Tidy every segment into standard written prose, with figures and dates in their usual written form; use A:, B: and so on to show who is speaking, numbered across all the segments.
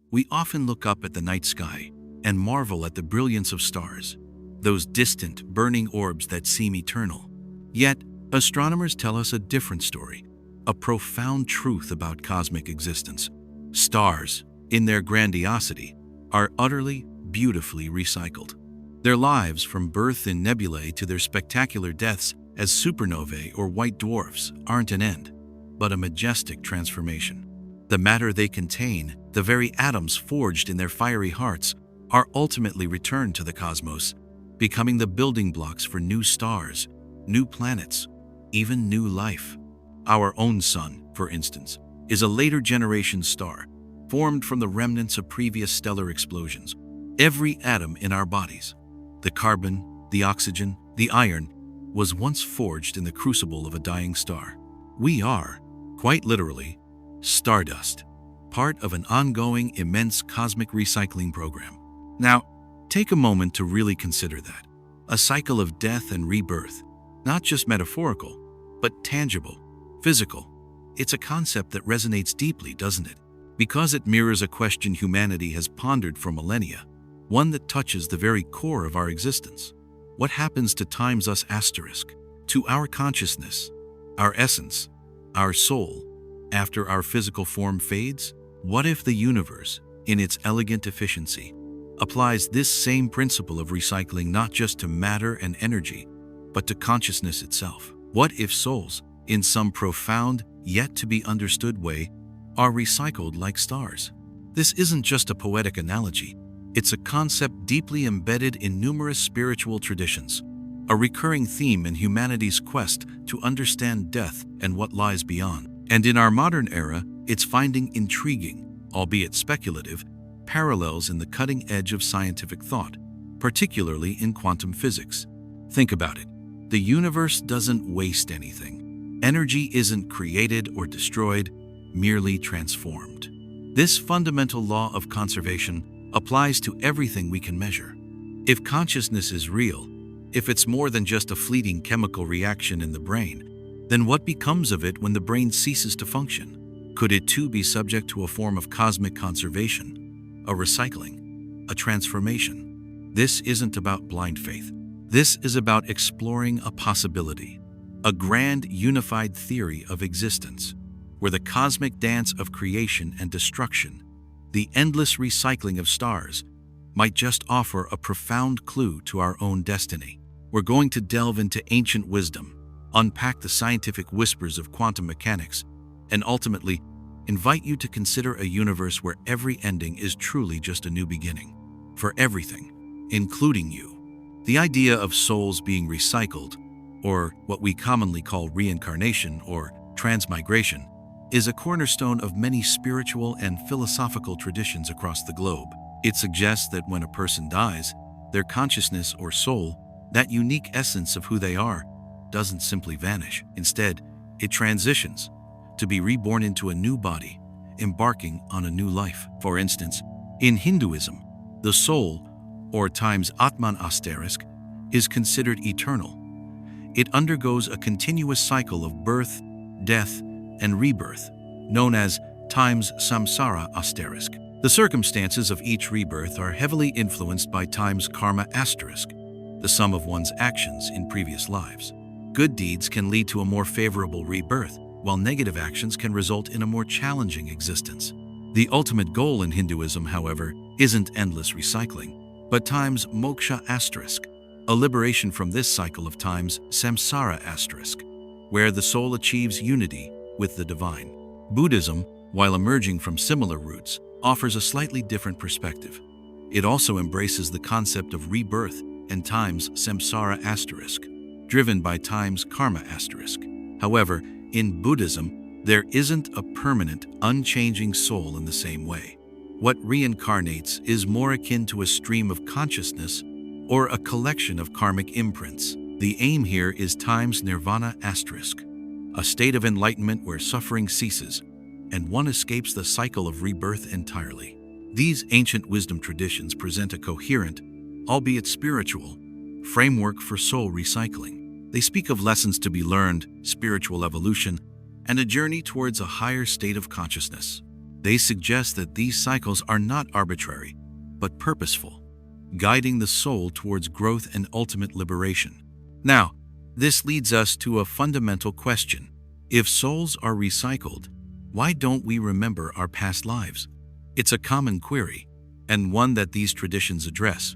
A: We often look up at the night sky and marvel at the brilliance of stars, those distant, burning orbs that seem eternal. Yet, astronomers tell us a different story, a profound truth about cosmic existence. Stars, in their grandiosity, are utterly, beautifully recycled. Their lives, from birth in nebulae to their spectacular deaths as supernovae or white dwarfs, aren't an end, but a majestic transformation. The matter they contain, the very atoms forged in their fiery hearts, are ultimately returned to the cosmos, becoming the building blocks for new stars, new planets, even new life. Our own sun, for instance, is a later generation star, formed from the remnants of previous stellar explosions. Every atom in our bodies, the carbon, the oxygen, the iron, was once forged in the crucible of a dying star. We are, quite literally, stardust, part of an ongoing, immense cosmic recycling program. Now, take a moment to really consider that. A cycle of death and rebirth, not just metaphorical, but tangible, physical. It's a concept that resonates deeply, doesn't it? Because it mirrors a question humanity has pondered for millennia, one that touches the very core of our existence. What happens to time's us asterisk, to our consciousness, our essence, our soul, after our physical form fades? What if the universe, in its elegant efficiency, applies this same principle of recycling not just to matter and energy, but to consciousness itself? What if souls, in some profound, yet to be understood way, are recycled like stars? This isn't just a poetic analogy. It's a concept deeply embedded in numerous spiritual traditions, a recurring theme in humanity's quest to understand death and what lies beyond. And in our modern era, it's finding intriguing, albeit speculative, parallels in the cutting edge of scientific thought, particularly in quantum physics. Think about it. The universe doesn't waste anything. Energy isn't created or destroyed, merely transformed. This fundamental law of conservation applies to everything we can measure. If consciousness is real, if it's more than just a fleeting chemical reaction in the brain, then what becomes of it when the brain ceases to function? Could it too be subject to a form of cosmic conservation, a recycling, a transformation? This isn't about blind faith. This is about exploring a possibility, a grand unified theory of existence, where the cosmic dance of creation and destruction, the endless recycling of stars, might just offer a profound clue to our own destiny. We're going to delve into ancient wisdom, unpack the scientific whispers of quantum mechanics, and ultimately invite you to consider a universe where every ending is truly just a new beginning. For everything, including you. The idea of souls being recycled, or what we commonly call reincarnation or transmigration, is a cornerstone of many spiritual and philosophical traditions across the globe. It suggests that when a person dies, their consciousness or soul, that unique essence of who they are, doesn't simply vanish. Instead, it transitions to be reborn into a new body, embarking on a new life. For instance, in Hinduism, the soul, or times Atman asterisk, is considered eternal. It undergoes a continuous cycle of birth, death, and rebirth, known as times samsara asterisk. The circumstances of each rebirth are heavily influenced by times karma asterisk, the sum of one's actions in previous lives. Good deeds can lead to a more favorable rebirth, while negative actions can result in a more challenging existence. The ultimate goal in Hinduism, however, isn't endless recycling, but times moksha asterisk, a liberation from this cycle of times samsara asterisk, where the soul achieves unity with the divine. Buddhism, while emerging from similar roots, offers a slightly different perspective. It also embraces the concept of rebirth and times samsara asterisk, driven by times karma asterisk. However, in Buddhism, there isn't a permanent, unchanging soul in the same way. What reincarnates is more akin to a stream of consciousness or a collection of karmic imprints. The aim here is times nirvana asterisk, a state of enlightenment where suffering ceases and one escapes the cycle of rebirth entirely. These ancient wisdom traditions present a coherent, albeit spiritual, framework for soul recycling. They speak of lessons to be learned, spiritual evolution, and a journey towards a higher state of consciousness. They suggest that these cycles are not arbitrary, but purposeful, guiding the soul towards growth and ultimate liberation. Now, this leads us to a fundamental question. If souls are recycled, why don't we remember our past lives? It's a common query, and one that these traditions address.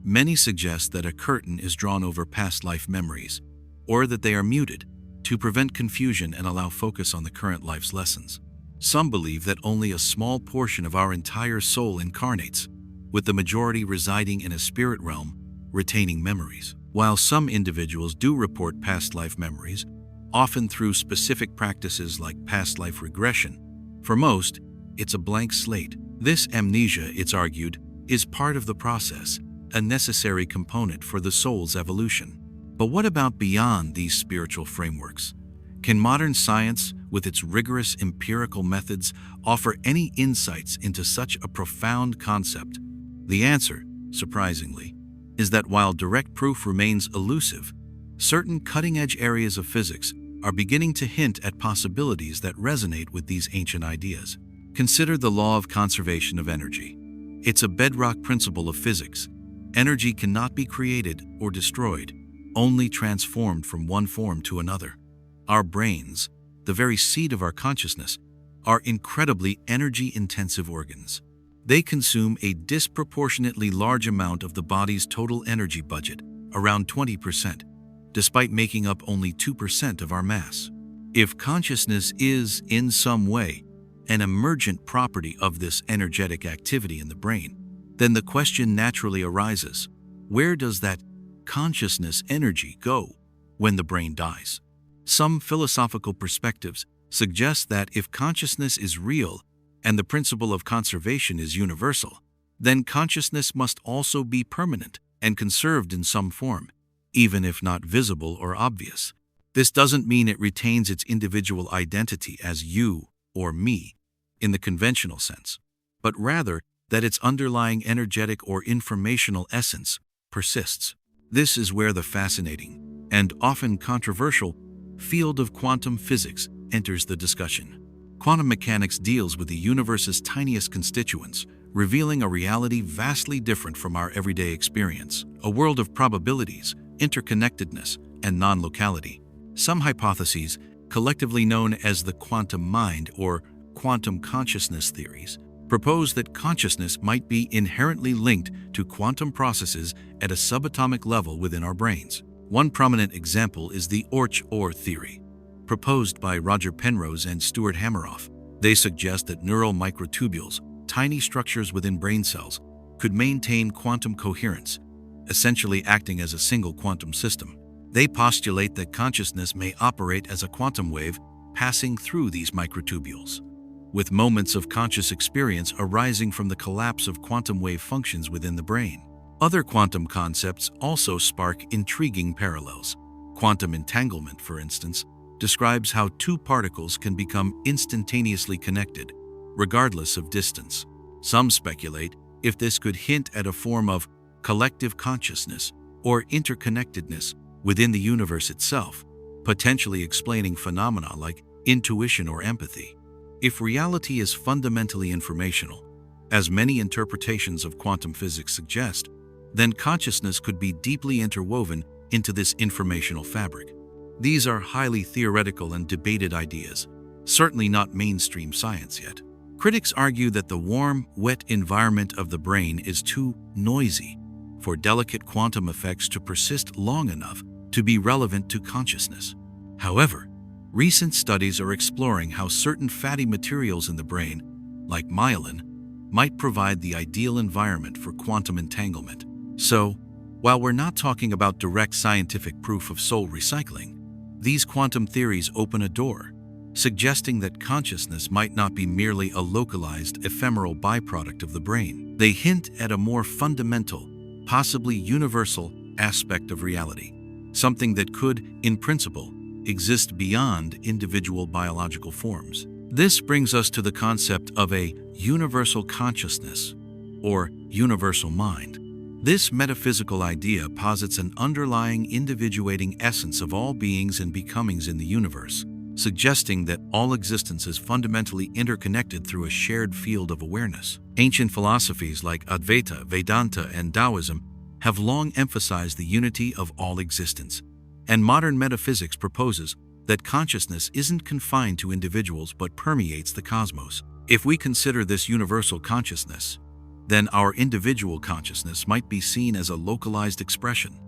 A: Many suggest that a curtain is drawn over past life memories, or that they are muted to prevent confusion and allow focus on the current life's lessons. Some believe that only a small portion of our entire soul incarnates, with the majority residing in a spirit realm, retaining memories. While some individuals do report past life memories, often through specific practices like past life regression, for most, it's a blank slate. This amnesia, it's argued, is part of the process, a necessary component for the soul's evolution. But what about beyond these spiritual frameworks? Can modern science, with its rigorous empirical methods, offer any insights into such a profound concept? The answer, surprisingly, is that while direct proof remains elusive, certain cutting-edge areas of physics are beginning to hint at possibilities that resonate with these ancient ideas. Consider the law of conservation of energy. It's a bedrock principle of physics. Energy cannot be created or destroyed, only transformed from one form to another. Our brains, the very seat of our consciousness, are incredibly energy-intensive organs. They consume a disproportionately large amount of the body's total energy budget, around 20%, despite making up only 2% of our mass. If consciousness is, in some way, an emergent property of this energetic activity in the brain, then the question naturally arises, where does that consciousness energy go when the brain dies? Some philosophical perspectives suggest that if consciousness is real and the principle of conservation is universal, then consciousness must also be permanent and conserved in some form, even if not visible or obvious. This doesn't mean it retains its individual identity as you or me in the conventional sense, but rather that its underlying energetic or informational essence persists. This is where the fascinating and often controversial field of quantum physics enters the discussion. Quantum mechanics deals with the universe's tiniest constituents, revealing a reality vastly different from our everyday experience, a world of probabilities, interconnectedness, and non-locality. Some hypotheses, collectively known as the quantum mind or quantum consciousness theories, propose that consciousness might be inherently linked to quantum processes at a subatomic level within our brains. One prominent example is the Orch-Or theory, proposed by Roger Penrose and Stuart Hameroff. They suggest that neural microtubules, tiny structures within brain cells, could maintain quantum coherence, essentially acting as a single quantum system. They postulate that consciousness may operate as a quantum wave passing through these microtubules, with moments of conscious experience arising from the collapse of quantum wave functions within the brain. Other quantum concepts also spark intriguing parallels. Quantum entanglement, for instance, describes how two particles can become instantaneously connected, regardless of distance. Some speculate if this could hint at a form of collective consciousness or interconnectedness within the universe itself, potentially explaining phenomena like intuition or empathy. If reality is fundamentally informational, as many interpretations of quantum physics suggest, then consciousness could be deeply interwoven into this informational fabric. These are highly theoretical and debated ideas, certainly not mainstream science yet. Critics argue that the warm, wet environment of the brain is too noisy for delicate quantum effects to persist long enough to be relevant to consciousness. However, recent studies are exploring how certain fatty materials in the brain, like myelin, might provide the ideal environment for quantum entanglement. So, while we're not talking about direct scientific proof of soul recycling, these quantum theories open a door, suggesting that consciousness might not be merely a localized, ephemeral byproduct of the brain. They hint at a more fundamental, possibly universal aspect of reality, something that could, in principle, exist beyond individual biological forms. This brings us to the concept of a universal consciousness, or universal mind. This metaphysical idea posits an underlying individuating essence of all beings and becomings in the universe, suggesting that all existence is fundamentally interconnected through a shared field of awareness. Ancient philosophies like Advaita, Vedanta, and Taoism have long emphasized the unity of all existence, and modern metaphysics proposes that consciousness isn't confined to individuals but permeates the cosmos. If we consider this universal consciousness, then our individual consciousness might be seen as a localized expression,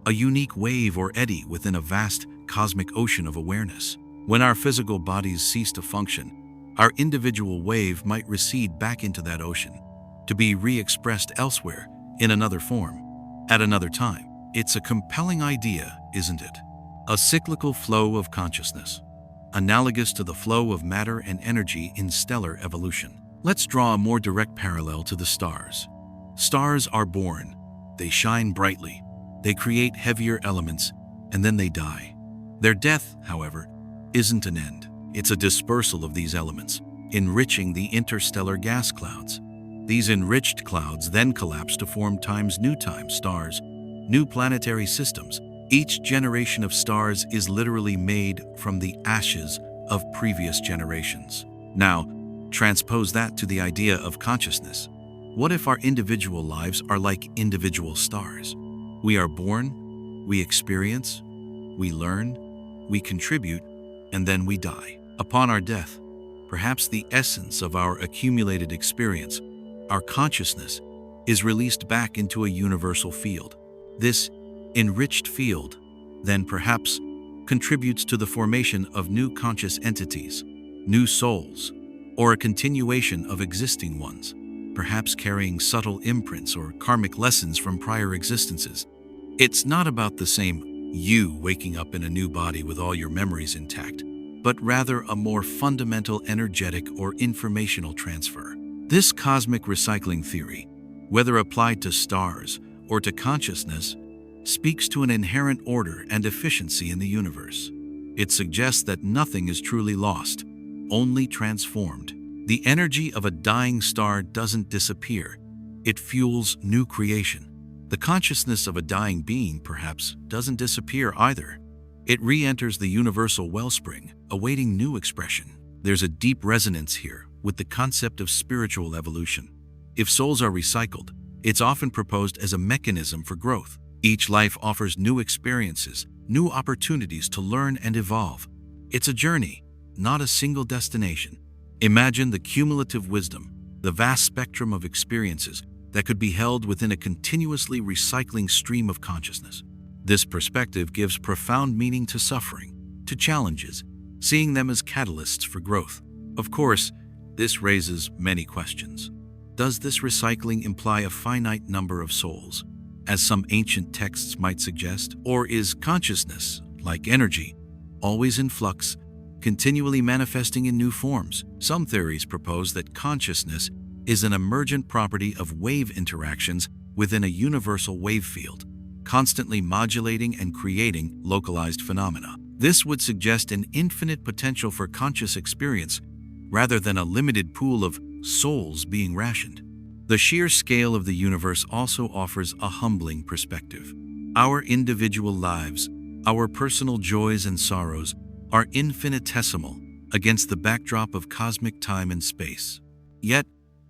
A: a unique wave or eddy within a vast cosmic ocean of awareness. When our physical bodies cease to function, our individual wave might recede back into that ocean, to be re-expressed elsewhere in another form, at another time. It's a compelling idea, isn't it? A cyclical flow of consciousness, analogous to the flow of matter and energy in stellar evolution. Let's draw a more direct parallel to the stars. Stars are born, they shine brightly, they create heavier elements, and then they die. Their death, however, isn't an end. It's a dispersal of these elements, enriching the interstellar gas clouds. These enriched clouds then collapse to form new stars, new planetary systems. Each generation of stars is literally made from the ashes of previous generations. Now, transpose that to the idea of consciousness. What if our individual lives are like individual stars? We are born, we experience, we learn, we contribute, and then we die. Upon our death, perhaps the essence of our accumulated experience, our consciousness, is released back into a universal field. This enriched field then perhaps contributes to the formation of new conscious entities, new souls, or a continuation of existing ones, perhaps carrying subtle imprints or karmic lessons from prior existences. It's not about the same you waking up in a new body with all your memories intact, but rather a more fundamental energetic or informational transfer. This cosmic recycling theory, whether applied to stars or to consciousness, speaks to an inherent order and efficiency in the universe. It suggests that nothing is truly lost, only transformed. The energy of a dying star doesn't disappear, it fuels new creation. The consciousness of a dying being, perhaps, doesn't disappear either. It re-enters the universal wellspring, awaiting new expression. There's a deep resonance here with the concept of spiritual evolution. If souls are recycled, it's often proposed as a mechanism for growth. Each life offers new experiences, new opportunities to learn and evolve. It's a journey, not a single destination. Imagine the cumulative wisdom, the vast spectrum of experiences that could be held within a continuously recycling stream of consciousness. This perspective gives profound meaning to suffering, to challenges, seeing them as catalysts for growth. Of course, this raises many questions. Does this recycling imply a finite number of souls, as some ancient texts might suggest? Or is consciousness, like energy, always in flux, continually manifesting in new forms? Some theories propose that consciousness is an emergent property of wave interactions within a universal wave field, constantly modulating and creating localized phenomena. This would suggest an infinite potential for conscious experience, rather than a limited pool of souls being rationed. The sheer scale of the universe also offers a humbling perspective. Our individual lives, our personal joys and sorrows, are infinitesimal against the backdrop of cosmic time and space. Yet,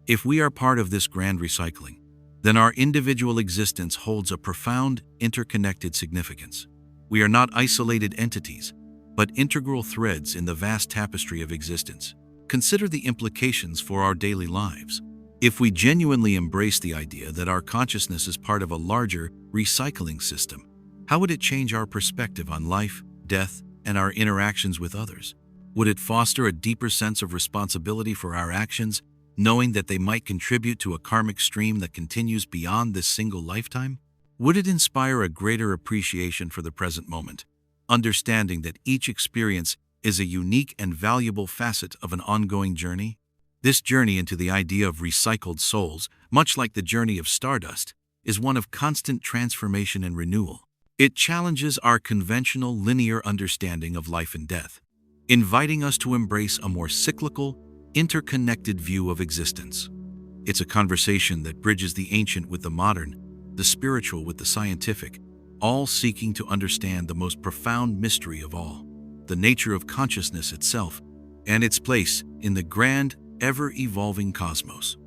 A: if we are part of this grand recycling, then our individual existence holds a profound, interconnected significance. We are not isolated entities, but integral threads in the vast tapestry of existence. Consider the implications for our daily lives. If we genuinely embrace the idea that our consciousness is part of a larger, recycling system, how would it change our perspective on life, death, and our interactions with others? Would it foster a deeper sense of responsibility for our actions, knowing that they might contribute to a karmic stream that continues beyond this single lifetime? Would it inspire a greater appreciation for the present moment, understanding that each experience is a unique and valuable facet of an ongoing journey? This journey into the idea of recycled souls, much like the journey of stardust, is one of constant transformation and renewal. It challenges our conventional linear understanding of life and death, inviting us to embrace a more cyclical, interconnected view of existence. It's a conversation that bridges the ancient with the modern, the spiritual with the scientific, all seeking to understand the most profound mystery of all, the nature of consciousness itself, and its place in the grand, ever-evolving cosmos.